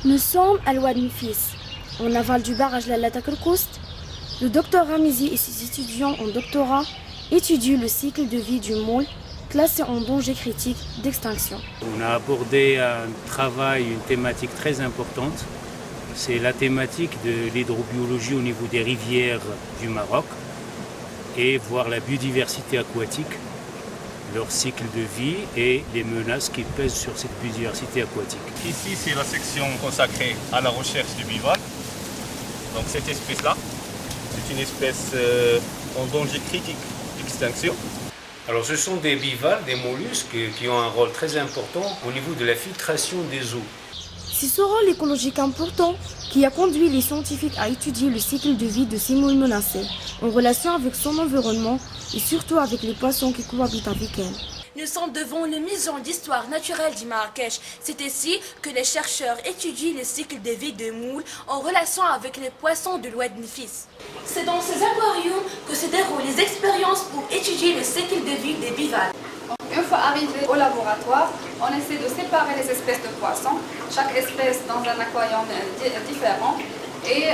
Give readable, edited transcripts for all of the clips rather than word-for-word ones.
Nous sommes à l'Oued Nfis, en aval du barrage Lalla Takelkoust. Le docteur Ramizi et ses étudiants en doctorat étudient le cycle de vie du moule classé en danger critique d'extinction. On a abordé un travail, une thématique très importante. C'est la thématique de l'hydrobiologie au niveau des rivières du Maroc et voir la biodiversité aquatique, leur cycle de vie et les menaces qui pèsent sur cette biodiversité aquatique. Ici, c'est la section consacrée à la recherche du bivalve. Donc cette espèce-là, c'est une espèce en danger critique d'extinction. Alors ce sont des bivalves, des mollusques qui ont un rôle très important au niveau de la filtration des eaux. C'est ce rôle écologique important qui a conduit les scientifiques à étudier le cycle de vie de ces moules menacées en relation avec son environnement et surtout avec les poissons qui cohabitent avec elles. Nous sommes devant le musée d'histoire naturelle du Marrakech. C'est ici que les chercheurs étudient le cycle de vie des moules en relation avec les poissons de l'Oued Nfis. C'est dans ces aquariums que se déroulent les expériences pour étudier le cycle de vie des bivalves. Une fois arrivé au laboratoire, on essaie de séparer les espèces de poissons, chaque espèce dans un aquarium différent, et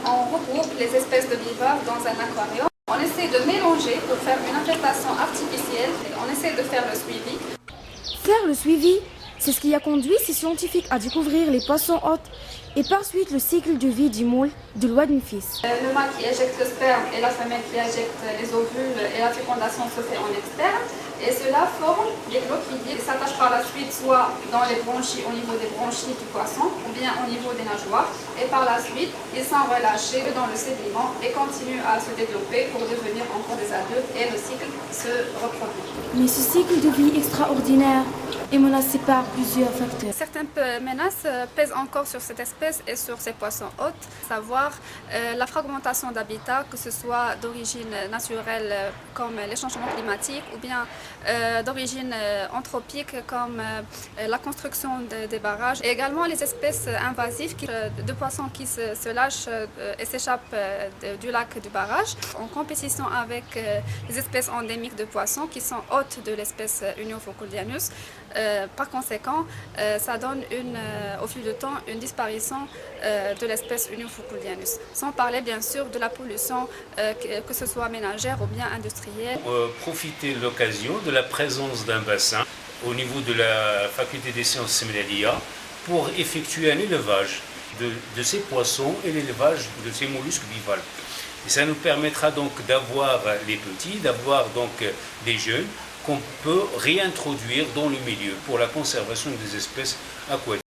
on regroupe les espèces de bivalves dans un aquarium. On essaie de mélanger pour faire une infestation artificielle, on essaie de faire le suivi. Faire le suivi, c'est ce qui a conduit ces scientifiques à découvrir les poissons hôtes et par suite le cycle de vie du moule de l'Oued Nfis. Le mâle qui éjecte le sperme et la femelle qui éjecte les ovules et la fécondation se fait en externe. Et cela forme des glochidies qui s'attachent par la suite soit dans les branchies, au niveau des branchies du poisson ou bien au niveau des nageoires. Et par la suite, ils sont relâchés dans le sédiment et continuent à se développer pour devenir encore des adultes et le cycle se reproduit. Mais ce cycle de vie extraordinaire est menacé par plusieurs facteurs. Certaines menaces pèsent encore sur cette espèce et sur ces poissons hôtes, à savoir la fragmentation d'habitat, que ce soit d'origine naturelle comme les changements climatiques ou bien d'origine anthropique comme la construction des barrages. Et également les espèces invasives de poissons qui se lâchent et s'échappent du lac du barrage en compétition avec les espèces endémiques de poissons qui sont hôtes de l'espèce Uniophoculdianus. Par conséquent, ça donne au fil du temps une disparition de l'espèce Uniophoculdianus. Sans parler bien sûr de la pollution, que ce soit ménagère ou bien industrielle. Profiter de l'occasion de la présence d'un bassin au niveau de la faculté des sciences Semedalia pour effectuer un élevage de ces poissons et l'élevage de ces mollusques bivalves. Et ça nous permettra donc d'avoir les petits, d'avoir donc des jeunes qu'on peut réintroduire dans le milieu pour la conservation des espèces aquatiques.